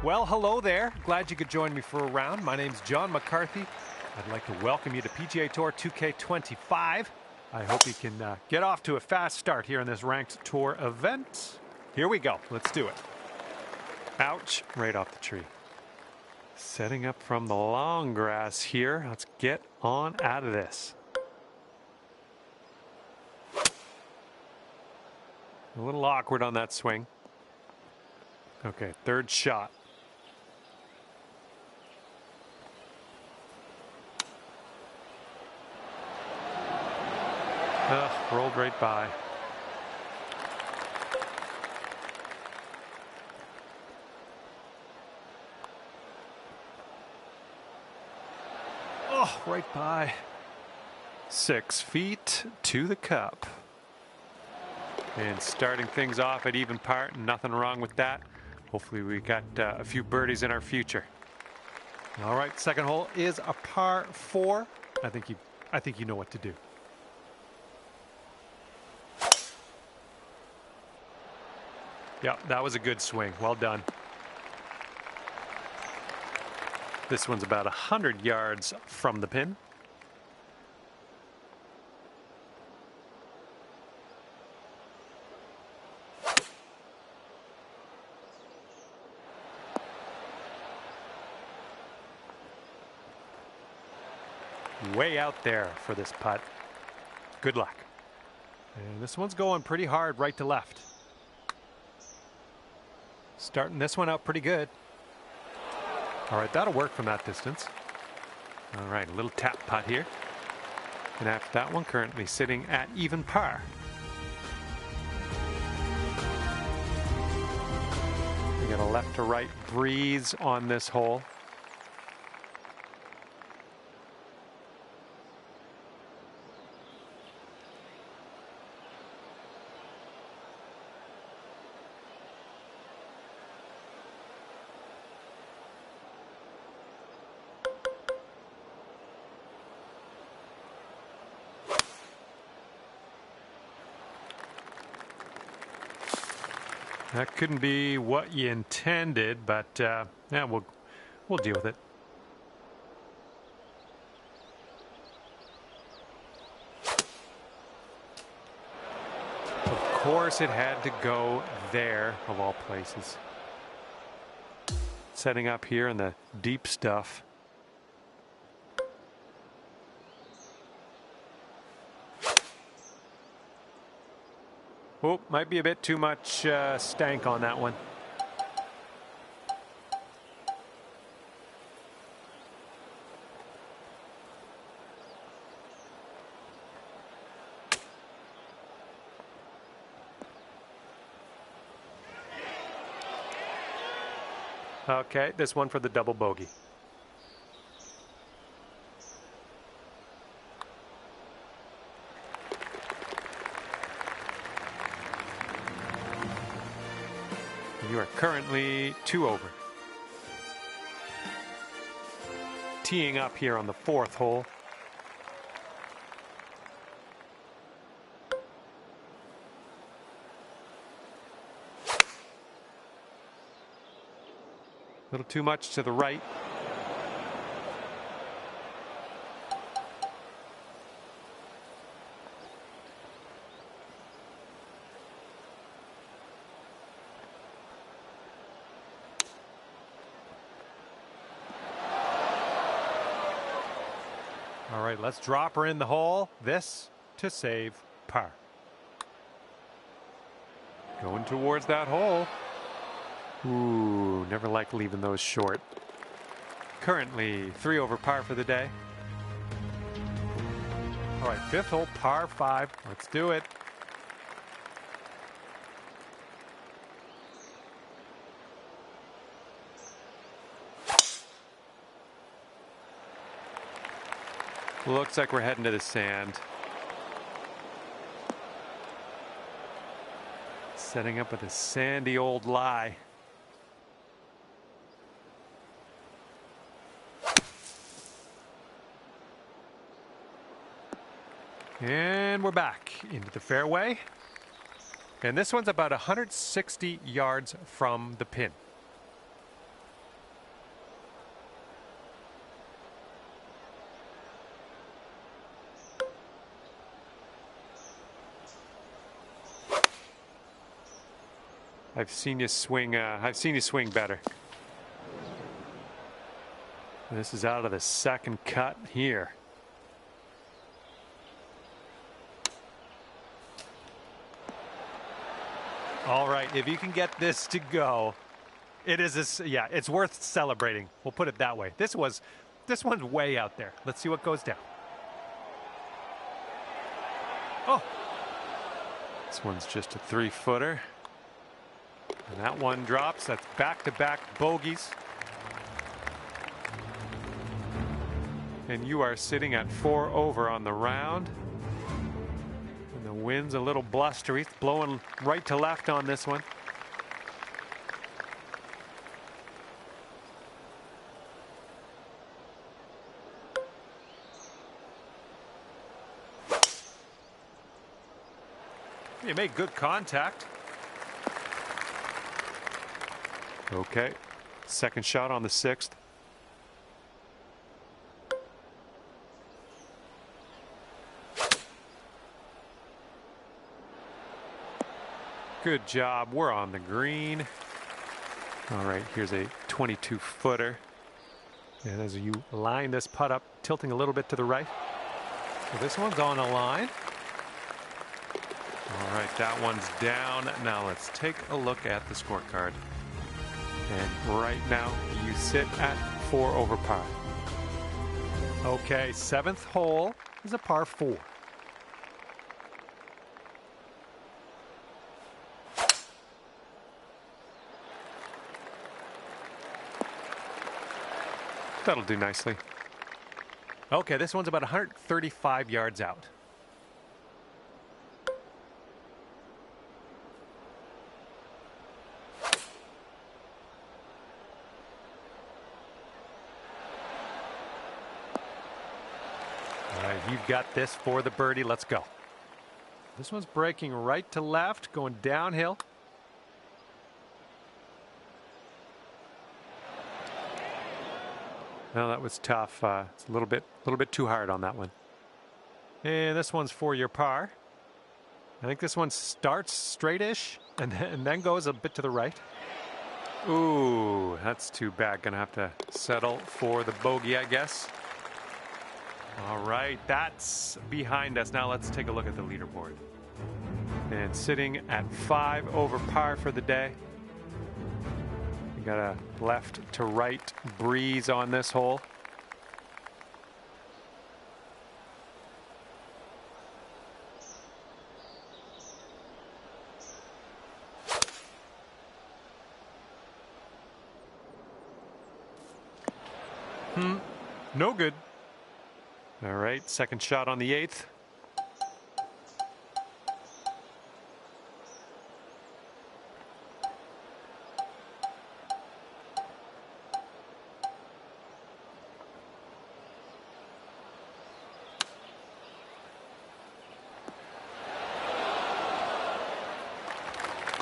Well, hello there. Glad you could join me for a round. My name's John McCarthy. I'd like to welcome you to PGA Tour 2K25. I hope you can get off to a fast start here in this ranked tour event. Here we go. Let's do it. Ouch, right off the tree. Setting up from the long grass here. Let's get on out of this. A little awkward on that swing. Okay, third shot. Rolled right by. Oh, right by. 6 feet to the cup. And starting things off at even par, nothing wrong with that. Hopefully we got a few birdies in our future. All right, second hole is a par 4. I think you know what to do. Yeah, that was a good swing. Well done. This one's about 100 yards from the pin. Way out there for this putt. Good luck. And this one's going pretty hard right to left. Starting this one out pretty good. All right, that'll work from that distance. All right, a little tap putt here. And after that one, currently sitting at even par. We got a left to right breeze on this hole. That couldn't be what you intended, but yeah, we'll deal with it. Of course, it had to go there, of all places. Setting up here in the deep stuff. Oh, might be a bit too much stank on that one. Okay, this one for the double bogey. You are currently 2 over. Teeing up here on the 4th hole. A little too much to the right. All right, let's drop her in the hole. This to save par. Going towards that hole. Ooh, never like leaving those short. Currently 3 over par for the day. All right, 5th hole, par 5. Let's do it. Looks like we're heading to the sand. Setting up with a sandy old lie. And we're back into the fairway. And this one's about 160 yards from the pin. I've seen you swing. I've seen you swing better. This is out of the second cut here. All right, if you can get this to go, it is yeah, it's worth celebrating. We'll put it that way. This one's way out there. Let's see what goes down. Oh, this one's just a 3-footer. And that one drops. That's back-to-back bogeys. And you are sitting at 4 over on the round. And the wind's a little blustery. It's blowing right to left on this one. You made good contact. Okay, second shot on the 6th. Good job. We're on the green. All right, here's a 22-footer. And as you line this putt up, tilting a little bit to the right. So this one's on a line. All right, that one's down. Now let's take a look at the scorecard. And right now you sit at 4 over par. Okay, 7th hole is a par 4. That'll do nicely. Okay, this one's about 135 yards out. You've got this for the birdie. Let's go. This one's breaking right to left, going downhill. Well, that was tough. It's a little bit too hard on that one. And this one's for your par. I think this one starts straightish and then goes a bit to the right. Ooh, that's too bad. Gonna have to settle for the bogey, I guess. All right, that's behind us. Now let's take a look at the leaderboard. And sitting at 5 over par for the day. We got a left to right breeze on this hole. No good. All right, second shot on the 8th.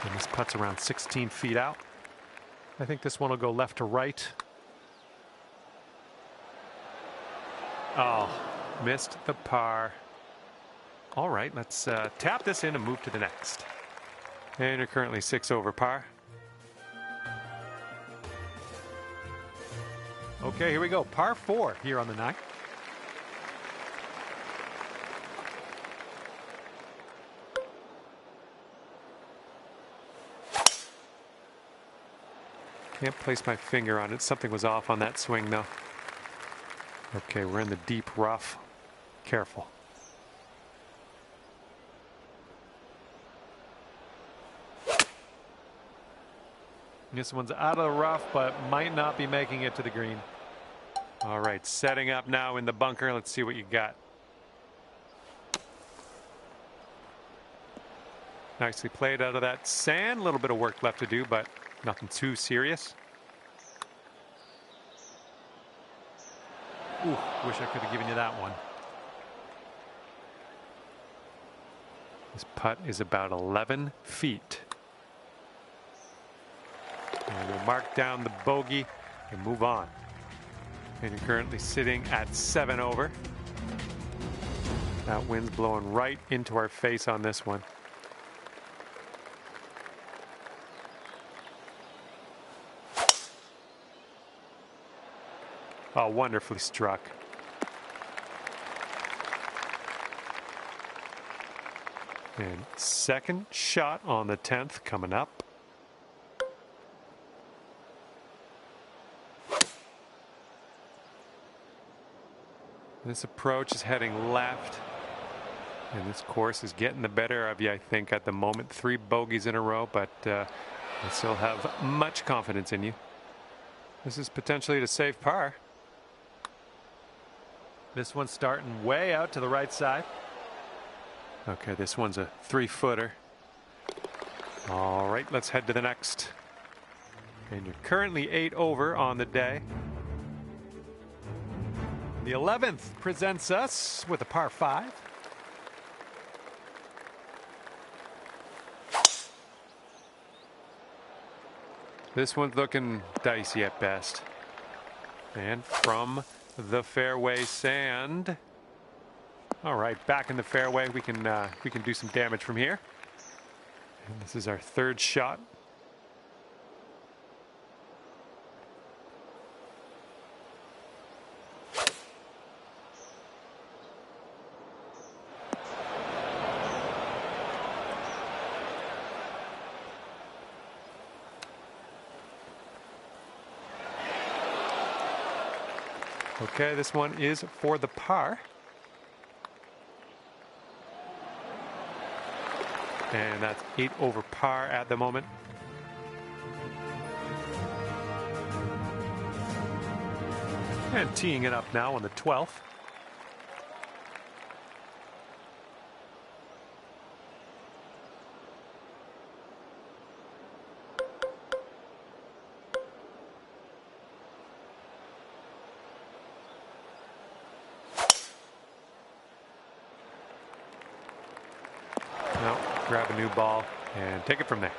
And this putt's around 16 feet out. I think this one will go left to right. Oh, missed the par. All right, let's tap this in and move to the next. And you're currently 6 over par. Okay, here we go. Par 4 here on the 9th. Can't place my finger on it. Something was off on that swing, though. Okay, we're in the deep rough. Careful. This one's out of the rough, but might not be making it to the green. All right, setting up now in the bunker. Let's see what you got. Nicely played out of that sand. A little bit of work left to do, but nothing too serious. Ooh, wish I could have given you that one. This putt is about 11 feet. And we'll mark down the bogey and move on. And you're currently sitting at 7 over. That wind's blowing right into our face on this one. Oh, wonderfully struck. And second shot on the 10th coming up. This approach is heading left. And this course is getting the better of you, I think, at the moment. 3 bogeys in a row, but I still have much confidence in you. This is potentially to save par. This one's starting way out to the right side. Okay, this one's a 3-footer. All right, let's head to the next. And you're currently 8 over on the day. The 11th presents us with a par 5. This one's looking dicey at best. And from the fairway sand. All right, back in the fairway. We can do some damage from here. And this is our 3rd shot. Okay, this one is for the par. And that's 8 over par at the moment. And teeing it up now on the 12th. Now, grab a new ball and take it from there.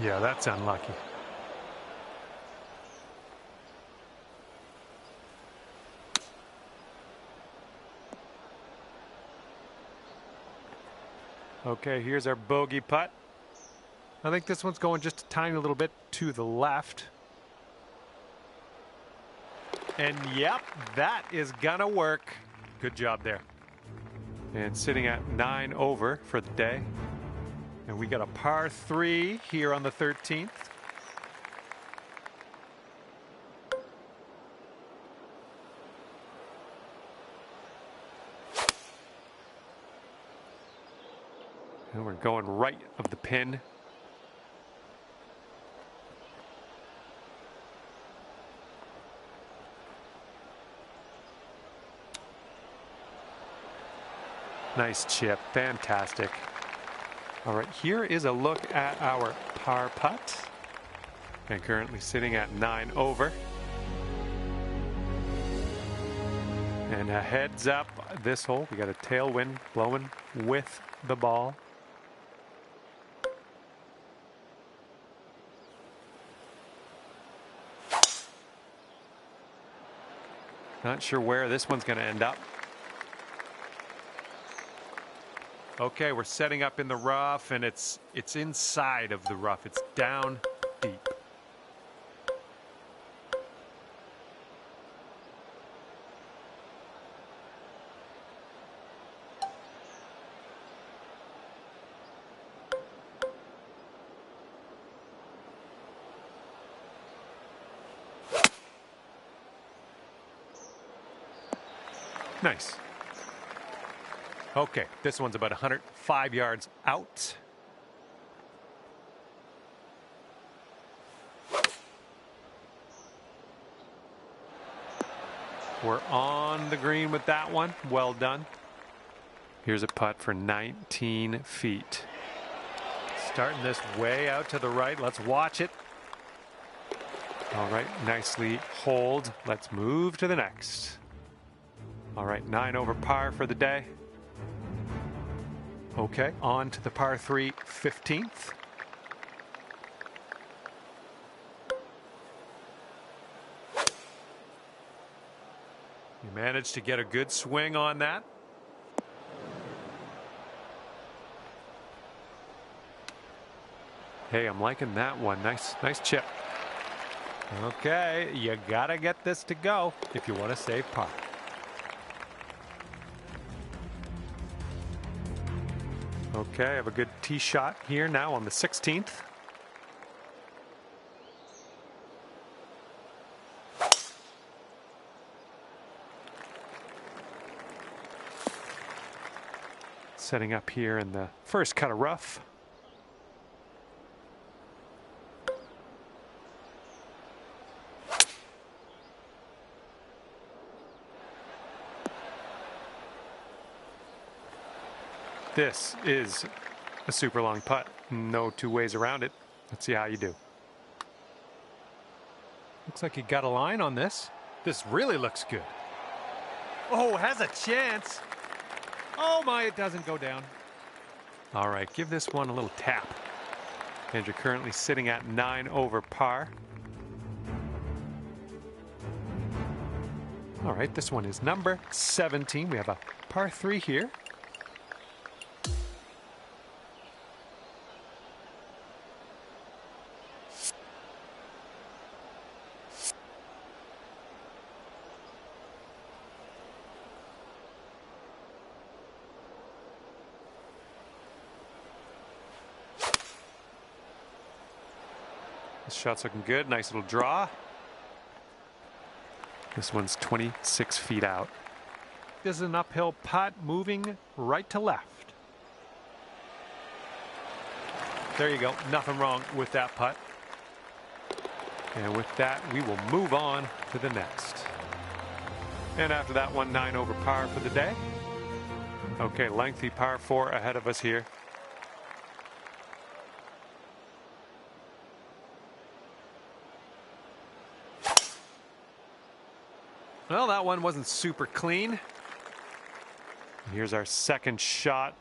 Yeah, that's unlucky. Okay, here's our bogey putt. I think this one's going just a tiny little bit to the left. And yep, that is gonna work. Good job there. And sitting at 9 over for the day. And we got a par 3 here on the 13th. And we're going right of the pin. Nice chip, fantastic. All right, here is a look at our par putt. And currently sitting at 9 over. And a heads up this hole. We got a tailwind blowing with the ball. Not sure where this one's going to end up. Okay, we're setting up in the rough, and it's inside of the rough. It's down deep. Nice. Okay, this one's about 105 yards out. We're on the green with that one. Well done. Here's a putt for 19 feet. Starting this way out to the right. Let's watch it. All right, nicely hold. Let's move to the next. All right, 9 over par for the day. Okay, on to the par 3 15th. You managed to get a good swing on that. Hey, I'm liking that one. Nice chip. Okay, you gotta get this to go if you want to save par. Okay, I have a good tee shot here now on the 16th. Setting up here in the first cut of rough. This is a super long putt. No two ways around it. Let's see how you do. Looks like you got a line on this. This really looks good. Oh, has a chance. Oh my, it doesn't go down. All right, give this one a little tap. And you're currently sitting at 9 over par. All right, this one is number 17. We have a par 3 here. This shot's looking good. Nice little draw. This one's 26 feet out. This is an uphill putt moving right to left. There you go. Nothing wrong with that putt. And with that, we will move on to the next. And after that one, 9 over par for the day. Okay, lengthy par 4 ahead of us here. Well, that one wasn't super clean. Here's our second shot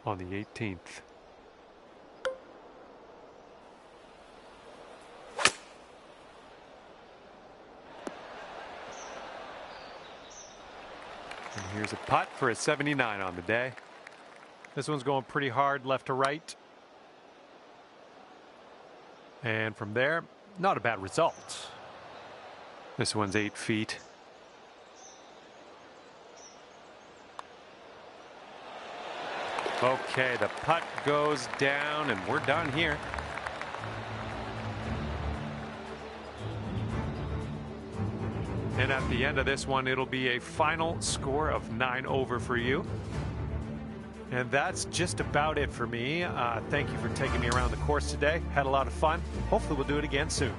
on the 18th. And here's a putt for a 79 on the day. This one's going pretty hard left to right. And from there, not a bad result. This one's 8 feet. Okay, the putt goes down and we're done here. And at the end of this one, it'll be a final score of 9 over for you. And that's just about it for me. Thank you for taking me around the course today. Had a lot of fun. Hopefully we'll do it again soon.